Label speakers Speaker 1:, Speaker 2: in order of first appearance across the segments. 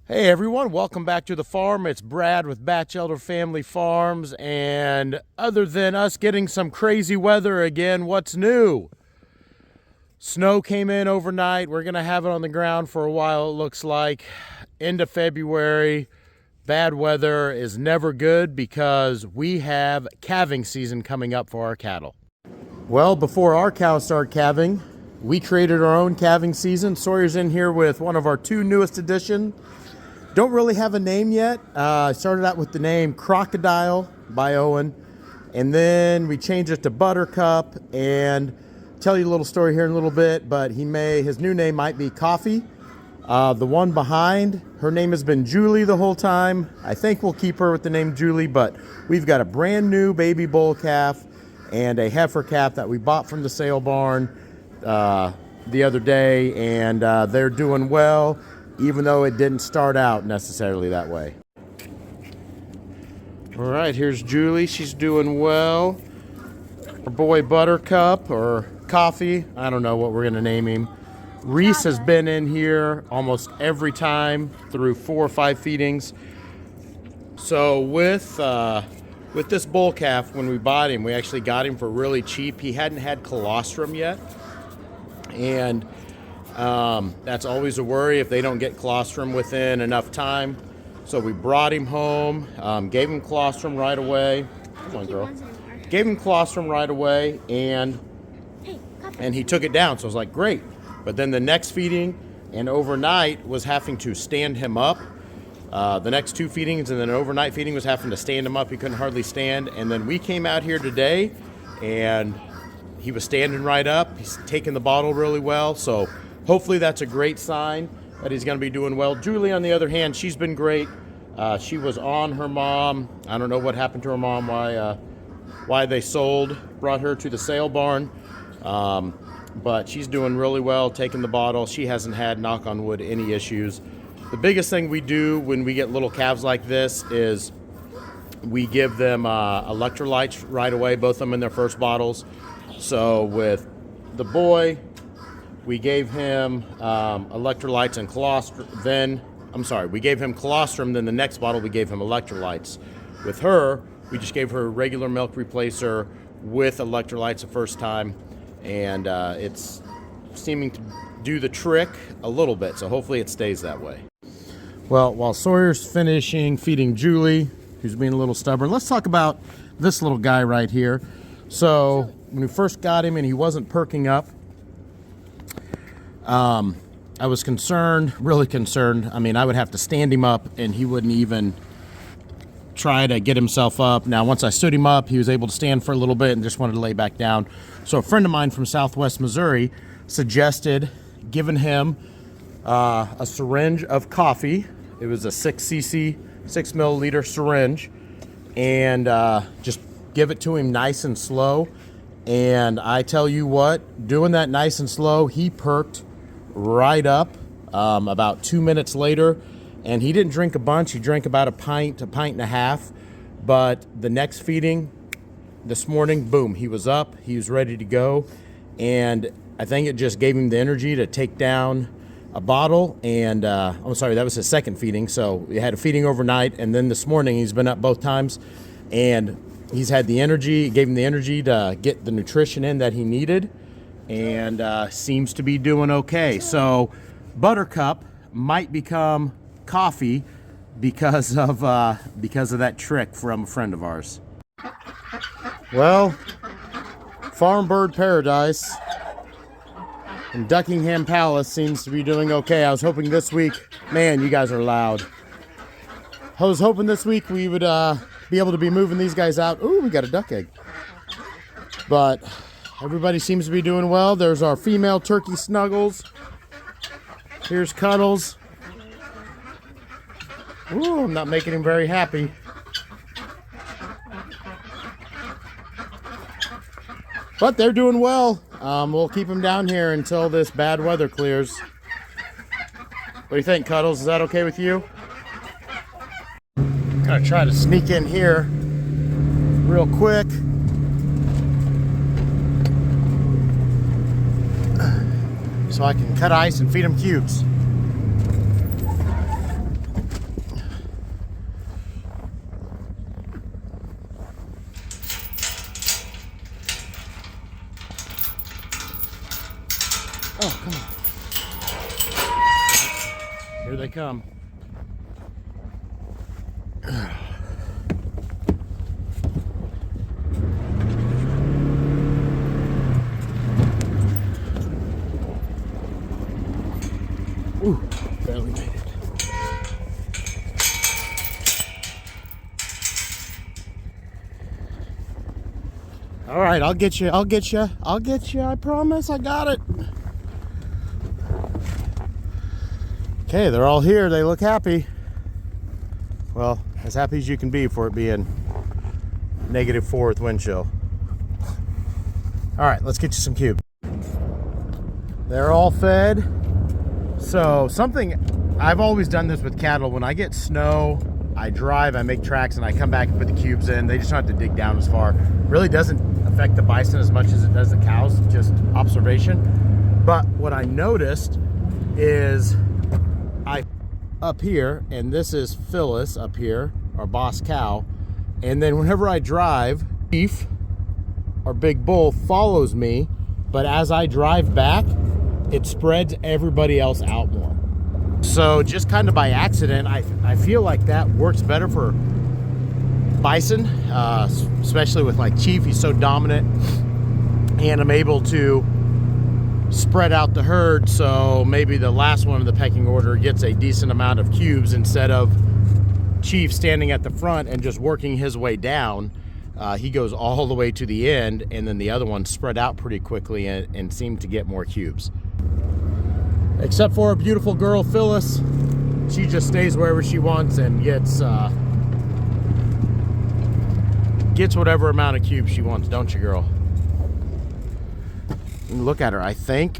Speaker 1: Hey everyone, welcome back to the farm. It's Brad with Batchelder Family Farms, and other than us getting some crazy weather again, what's new? Snow came in overnight. We're gonna have it on the ground for a while, it looks like. End of February. Bad weather is never good because we have calving season coming up for our cattle. Well, before our cows start calving, we created our own calving season. Sawyer's in here with one of our two newest additions. Don't really have a name yet. I started out with the name Crocodile by Owen, and then we changed it to Buttercup, and tell you a little story here in a little bit, but his new name might be Coffee. The one behind, her name has been Julie the whole time. I think we'll keep her with the name Julie, but we've got a brand new baby bull calf and a heifer calf that we bought from the sale barn the other day, and they're doing well, even though it didn't start out necessarily that way. All right, here's Julie. She's doing well. Our boy Buttercup, or Coffee, I don't know what we're gonna name him. Reese has been in here almost every time through 4 or 5 feedings. So with this bull calf, when we bought him, we actually got him for really cheap. He hadn't had colostrum yet, and that's always a worry if they don't get colostrum within enough time. So we brought him home, gave him colostrum right away. Come on, girl. Gave him colostrum right away, and he took it down. So I was like, great. But then the next feeding and overnight was having to stand him up. The next 2 feedings and then overnight feeding was having to stand him up. He couldn't hardly stand. And then we came out here today, and he was standing right up. He's taking the bottle really well. So hopefully that's a great sign that he's going to be doing well. Julie, on the other hand, she's been great. She was on her mom. I don't know what happened to her mom, why they sold, brought her to the sale barn. But she's doing really well, taking the bottle. She hasn't had, knock on wood, any issues. The biggest thing we do when we get little calves like this is we give them electrolytes right away, both of them in their first bottles. So with the boy, we gave him electrolytes and colostrum. We gave him colostrum, then the next bottle we gave him electrolytes. With her, we just gave her a regular milk replacer with electrolytes the first time, and it's seeming to do the trick a little bit, so hopefully it stays that way. Well, while Sawyer's finishing feeding Julie, who's being a little stubborn, let's talk about this little guy right here. So when we first got him and he wasn't perking up, I was concerned, really concerned. I mean, I would have to stand him up and he wouldn't even try to get himself up. Now, once I stood him up, he was able to stand for a little bit and just wanted to lay back down. So a friend of mine from Southwest Missouri suggested giving him a syringe of coffee. It was a 6 milliliter syringe, and just give it to him nice and slow. And I tell you what, doing that nice and slow, he perked right up about 2 minutes later. And he didn't drink a bunch. He drank about a pint and a half. But the next feeding this morning, boom, he was up. He was ready to go. And I think it just gave him the energy to take down a bottle. And I'm sorry, that was his second feeding. So he had a feeding overnight. And then this morning, he's been up both times. And he's had the energy. It gave him the energy to get the nutrition in that he needed. And seems to be doing okay. So Buttercup might become Coffee because of that trick from a friend of ours. Well, Farm Bird Paradise and Duckingham Palace seems to be doing okay. I was hoping this week, man, you guys are loud. I was hoping this week we would be able to be moving these guys out. Ooh, we got a duck egg. But everybody seems to be doing well. There's our female turkey Snuggles. Here's Cuddles. Ooh, I'm not making him very happy. But they're doing well. We'll keep them down here until this bad weather clears. What do you think, Cuddles? Is that okay with you? I'm gonna try to sneak in here real quick. So I can cut ice and feed them cubes. Here they come. Ooh, barely made it. All right, I'll get you. I promise, I got it. Okay, they're all here. They look happy. Well, as happy as you can be for it being -4 with wind chill. All right, let's get you some cubes. They're all fed. So something, I've always done this with cattle. When I get snow, I drive, I make tracks, and I come back and put the cubes in. They just don't have to dig down as far. Really doesn't affect the bison as much as it does the cows, just observation. But what I noticed is up here, and this is Phyllis up here, our boss cow, and then whenever I drive, Chief, our big bull, follows me, but as I drive back, it spreads everybody else out more. So just kind of by accident, I feel like that works better for bison, especially with like Chief. He's so dominant, and I'm able to spread out the herd, so maybe the last one of the pecking order gets a decent amount of cubes instead of Chief standing at the front and just working his way down. He goes all the way to the end, and then the other ones spread out pretty quickly and seem to get more cubes. Except for a beautiful girl, Phyllis. She just stays wherever she wants and gets whatever amount of cubes she wants, don't you, girl? Look at her. I think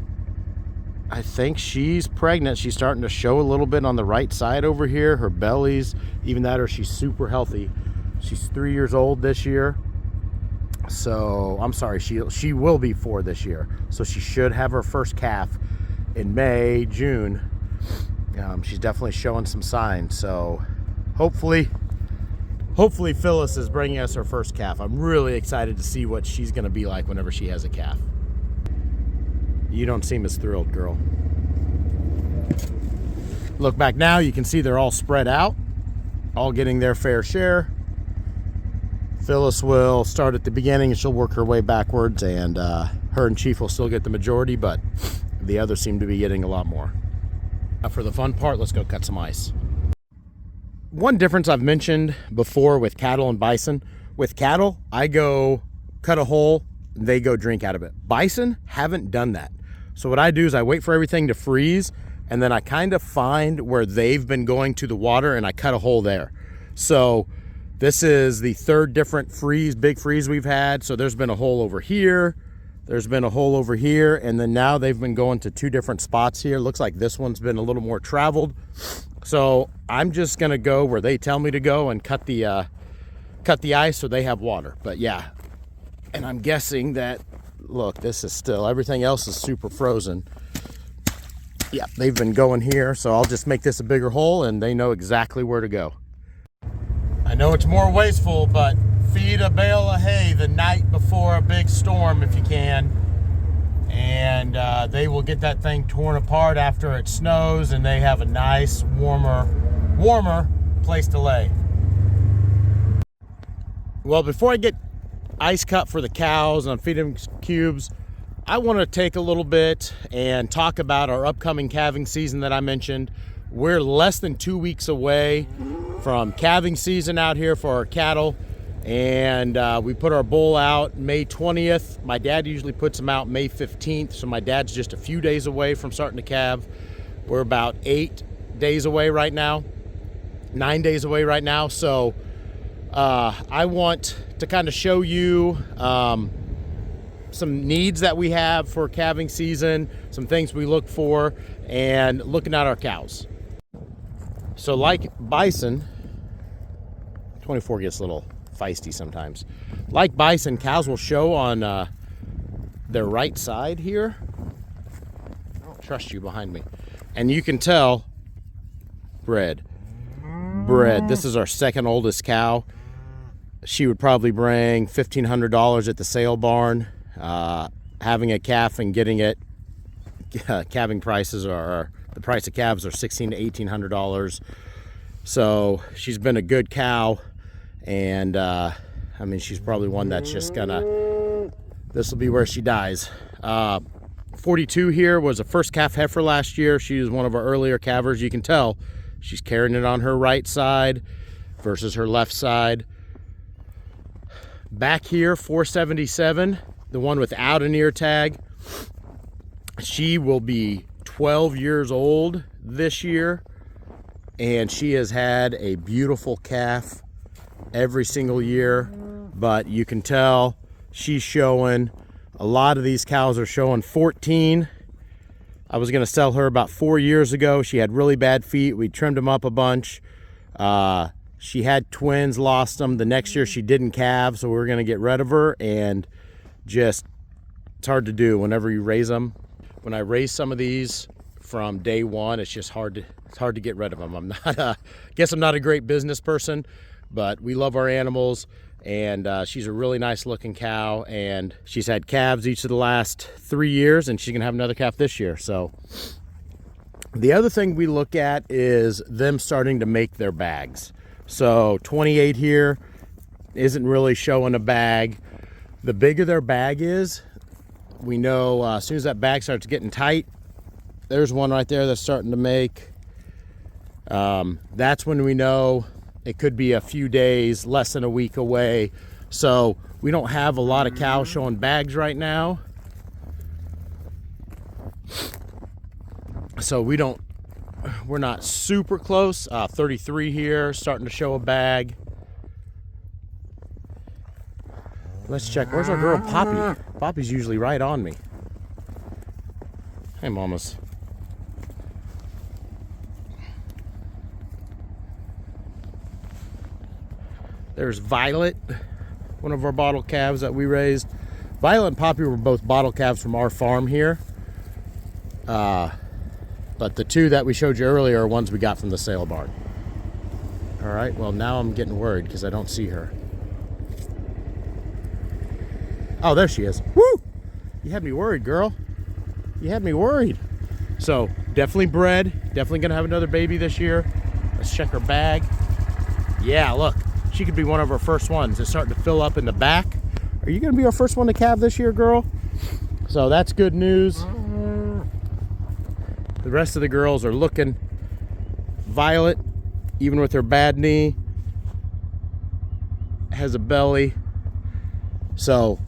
Speaker 1: she's pregnant. She's starting to show a little bit on the right side over here. Her belly's even that, or she's super healthy. She's 3 years old this year. So I'm sorry, she will be 4 this year. So she should have her first calf in May, June. She's definitely showing some signs. So hopefully Phyllis is bringing us her first calf. I'm really excited to see what she's going to be like whenever she has a calf. You don't seem as thrilled, girl. Look back now, you can see they're all spread out, all getting their fair share. Phyllis will start at the beginning and she'll work her way backwards, and her and Chief will still get the majority, but the others seem to be getting a lot more. Now for the fun part, let's go cut some ice. One difference I've mentioned before with cattle and bison, with cattle, I go cut a hole, they go drink out of it. Bison, haven't done that. So what I do is I wait for everything to freeze, and then I kind of find where they've been going to the water, and I cut a hole there. So this is the third different big freeze we've had. So there's been a hole over here, there's been a hole over here, and then now they've been going to 2 different spots here. Looks like this one's been a little more traveled. So I'm just gonna go where they tell me to go and cut the ice so they have water. But yeah, and I'm guessing that, look, this is still, everything else is super frozen. Yeah, they've been going here, so I'll just make this a bigger hole and they know exactly where to go. I know it's more wasteful, but feed a bale of hay the night before a big storm if you can. And they will get that thing torn apart after it snows, and they have a nice, warmer place to lay. Well, before I get ice cut for the cows and I'm feeding them cubes, I want to take a little bit and talk about our upcoming calving season that I mentioned. We're less than 2 weeks away from calving season out here for our cattle, and we put our bull out May 20th. My dad usually puts them out May 15th, so my dad's just a few days away from starting to calve. We're about 8 days away right now, 9 days away right now. So I want to kind of show you some needs that we have for calving season, some things we look for, and looking at our cows. So like bison, 24 gets a little feisty sometimes. Like bison, cows will show on their right side here. I don't trust you behind me. And you can tell, bred. This is our second oldest cow. She would probably bring $1,500 at the sale barn. Having a calf and getting it, calving prices are The price of calves are $1,600 to $1,800. So she's been a good cow, and I mean, she's probably one that's just gonna, this will be where she dies. 42 here was a first calf heifer last year. She was one of our earlier calvers. You can tell she's carrying it on her right side versus her left side. Back here, 477, the one without an ear tag. She will be 12 years old this year, and she has had a beautiful calf every single year, but you can tell she's showing, a lot of these cows are showing 14. I was gonna sell her about 4 years ago. She had really bad feet. We trimmed them up a bunch. She had twins, lost them. The next year she didn't calve, so we were gonna get rid of her, and just, it's hard to do whenever you raise them. When I raise some of these from day one, it's just hard to get rid of them. I'm not, guess I'm not a great business person, but we love our animals, and she's a really nice looking cow, and she's had calves each of the last 3 years, and she's gonna have another calf this year. So the other thing we look at is them starting to make their bags. So 28 here isn't really showing a bag. The bigger their bag is, we know as soon as that bag starts getting tight, there's one right there that's starting to make. That's when we know it could be a few days, less than a week away. So we don't have a lot of cows showing bags right now. So we're not super close. 33 here, starting to show a bag. Let's check. Where's our girl Poppy? Poppy's usually right on me. Hey, mamas. There's Violet, one of our bottle calves that we raised. Violet and Poppy were both bottle calves from our farm here. But the two that we showed you earlier are ones we got from the sale barn. All right, well, now I'm getting worried because I don't see her. Oh, there she is. Woo! You had me worried, girl. You had me worried. So definitely bred, definitely gonna have another baby this year. Let's check her bag. Yeah, look, she could be one of our first ones. It's starting to fill up in the back. Are you gonna be our first one to calve this year, girl? So that's good news. The rest of the girls are looking. Violet, even with her bad knee, has a belly. So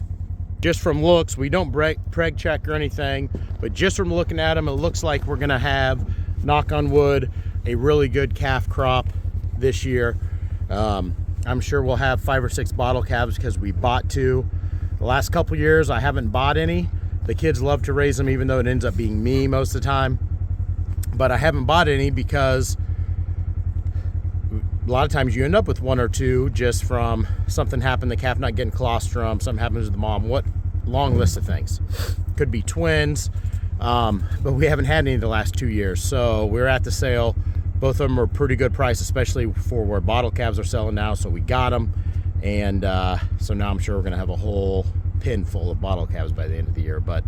Speaker 1: just from looks, we don't preg check or anything, but just from looking at them, it looks like we're gonna have, knock on wood, a really good calf crop this year. I'm sure we'll have 5 or 6 bottle calves because we bought 2. The last couple years, I haven't bought any. The kids love to raise them, even though it ends up being me most of the time. But I haven't bought any because a lot of times you end up with 1 or 2 just from something happened, the calf not getting colostrum, something happens to the mom, what long list of things. Could be twins, but we haven't had any the last 2 years. So we're at the sale. Both of them are pretty good price, especially for where bottle calves are selling now. So we got them, and so now I'm sure we're gonna have a whole pin full of bottle calves by the end of the year. But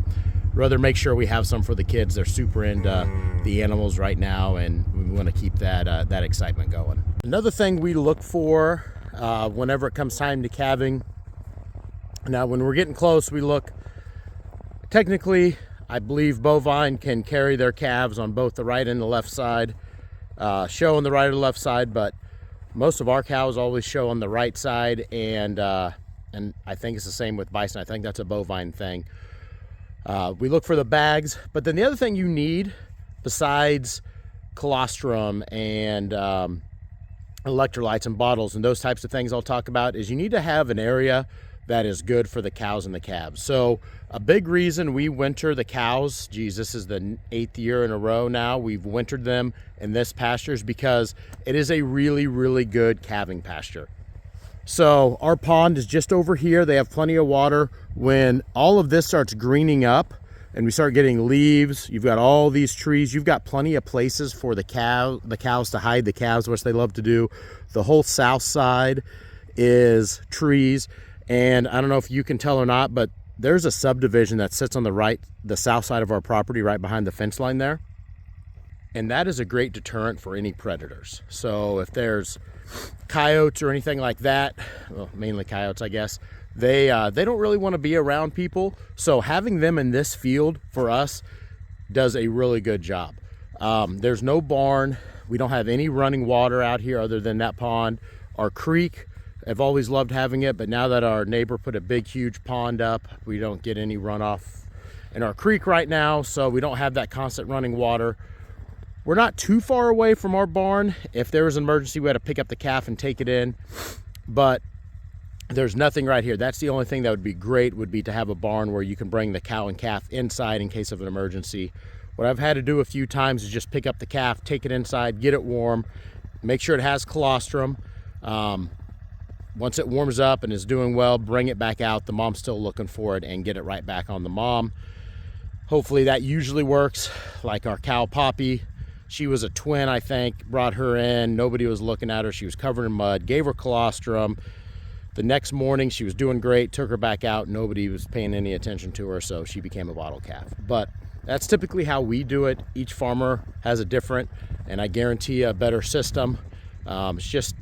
Speaker 1: rather make sure we have some for the kids. They're super into the animals right now, and we want to keep that that excitement going. Another thing we look for whenever it comes time to calving. Now, when we're getting close, we look. Technically, I believe bovine can carry their calves on both the right and the left side. Show on the right or the left side, but most of our cows always show on the right side, and I think it's the same with bison. I think that's a bovine thing. We look for the bags, but then the other thing you need besides colostrum and electrolytes and bottles and those types of things I'll talk about is you need to have an area that is good for the cows and the calves. So a big reason we winter the cows, geez, this is the 8th year in a row now we've wintered them in this pasture, is because it is a really, really good calving pasture. So our pond is just over here. They have plenty of water. When all of this starts greening up and we start getting leaves, you've got all these trees, you've got plenty of places for the cows to hide the calves, which they love to do. The whole south side is trees. And I don't know if you can tell or not, but there's a subdivision that sits on the south side of our property, right behind the fence line there. and that is a great deterrent for any predators. So if there's coyotes or anything like that, well, mainly coyotes, I guess, they don't really want to be around people. So having them in this field for us does a really good job. There's no barn. We don't have any running water out here other than that pond. Our creek, I've always loved having it, but now that our neighbor put a big, huge pond up, we don't get any runoff in our creek right now, so we don't have that constant running water. We're not too far away from our barn. If there was an emergency, we had to pick up the calf and take it in, but there's nothing right here. That's the only thing that would be great, would be to have a barn where you can bring the cow and calf inside in case of an emergency. What I've had to do a few times is just pick up the calf, take it inside, get it warm, make sure it has colostrum. Once it warms up and is doing well, bring it back out. The mom's still looking for it, and get it right back on the mom. Hopefully that usually works. Like our cow Poppy, she was a twin, I think. Brought her in, nobody was looking at her. She was covered in mud, gave her colostrum. The next morning she was doing great, took her back out, nobody was paying any attention to her, so she became a bottle calf. But that's typically how we do it. Each farmer has a different, and I guarantee a better system. It's just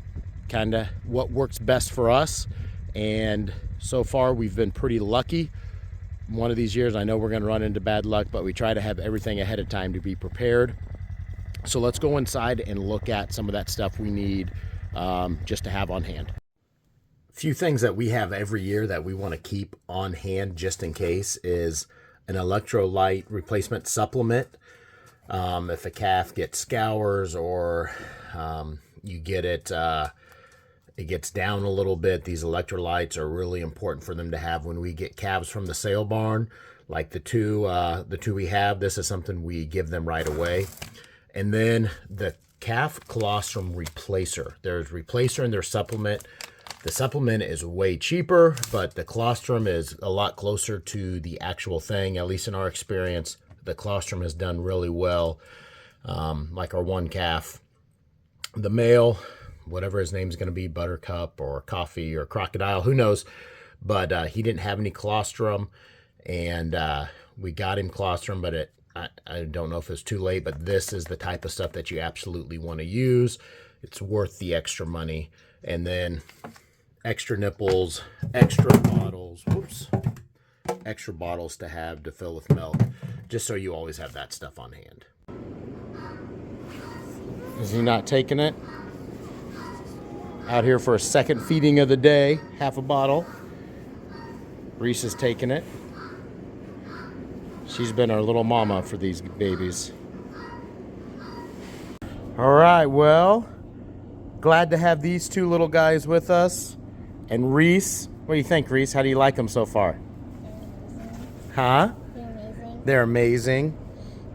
Speaker 1: kind of what works best for us, and so far we've been pretty lucky. One of these years I know we're going to run into bad luck, but we try to have everything ahead of time to be prepared. So let's go inside and look at some of that stuff we need just to have on hand. A few things that we have every year that we want to keep on hand just in case is an electrolyte replacement supplement. If a calf gets scours, or you get it, it gets down a little bit, these electrolytes are really important for them to have when we get calves from the sale barn. Like the two we have, this is something we give them right away. And then the calf colostrum replacer. There's replacer and there's supplement. The supplement is way cheaper, but the colostrum is a lot closer to the actual thing. At least in our experience, the colostrum has done really well. Like our one calf, the male, whatever his name's going to be, Buttercup or Coffee or Crocodile, who knows, but he didn't have any colostrum, and we got him colostrum, but I don't know if it's too late, but this is the type of stuff that you absolutely want to use. It's worth the extra money. And then extra nipples, extra bottles, extra bottles to have to fill with milk, just so you always have that stuff on hand. Is he not taking it? Out here for a second feeding of the day, half a bottle. Reese is taking it. She's been our little mama for these babies. All right, well, glad to have these two little guys with us. And Reese, what do you think, Reese? How do you like them so far? Huh?
Speaker 2: They're amazing.
Speaker 1: They're amazing.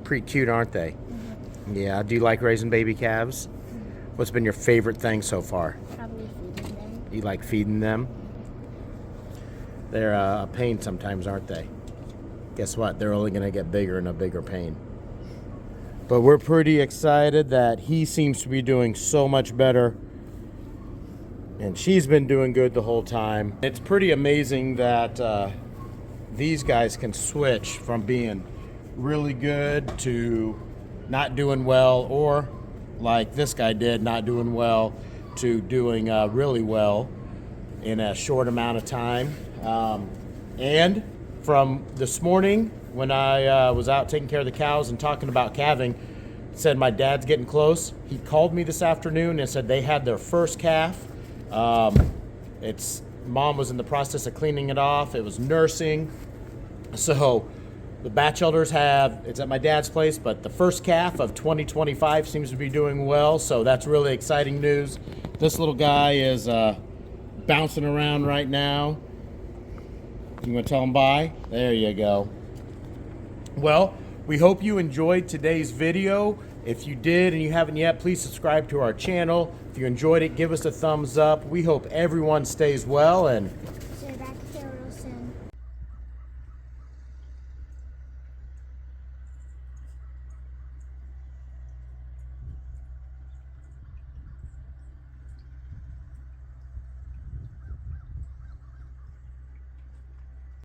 Speaker 1: Pretty cute, aren't they?
Speaker 2: Mm-hmm.
Speaker 1: Yeah, do you like raising baby calves?
Speaker 2: Mm-hmm.
Speaker 1: What's been your favorite thing so far?
Speaker 2: Probably feeding them.
Speaker 1: You like feeding them? They're a pain sometimes, aren't they? Guess what? They're only going to get bigger and a bigger pain. But we're pretty excited that he seems to be doing so much better. And she's been doing good the whole time. It's pretty amazing that these guys can switch from being really good to not doing well, or like this guy did, not doing well, to doing really well in a short amount of time. And from this morning, when I was out taking care of the cows and talking about calving, said my dad's getting close. He called me this afternoon and said they had their first calf. Mom was in the process of cleaning it off. It was nursing. So the Batchelders it's at my dad's place, but the first calf of 2025 seems to be doing well. So that's really exciting news. This little guy is bouncing around right now. You want to tell him bye? There you go. Well, we hope you enjoyed today's video. If you did and you haven't yet, please subscribe to our channel. If you enjoyed it, give us a thumbs up. We hope everyone stays well, and